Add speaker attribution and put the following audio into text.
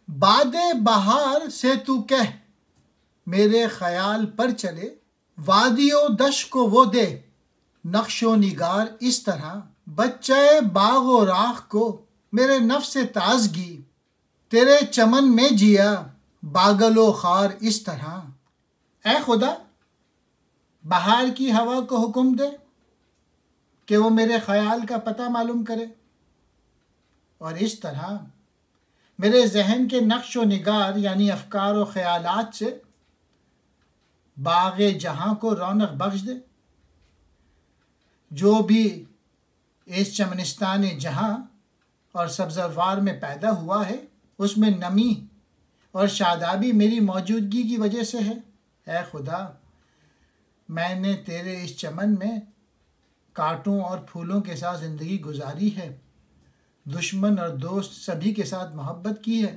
Speaker 1: बादे बहार से तू कह मेरे ख्याल पर चले, वादियो दश को वो दे नक्शो निगार इस तरह, बच्चे बाग व राख को मेरे नफ्स ताजगी, तेरे चमन में जिया बागलो खार इस तरह। ऐ खुदा, बहार की हवा को हुक्म दे कि वो मेरे ख्याल का पता मालूम करे और इस तरह मेरे जहन के नक्श व निगार यानी अफकार व ख्यालात से बाग़े जहां को रौनक बख्श दे। जो भी इस चमनिस्तान जहां और सब्ज़रवार में पैदा हुआ है उसमें नमी और शादाबी मेरी मौजूदगी की वजह से है। ऐ खुदा, मैंने तेरे इस चमन में कांटों और फूलों के साथ ज़िंदगी गुजारी है, दुश्मन और दोस्त सभी के साथ मोहब्बत की है।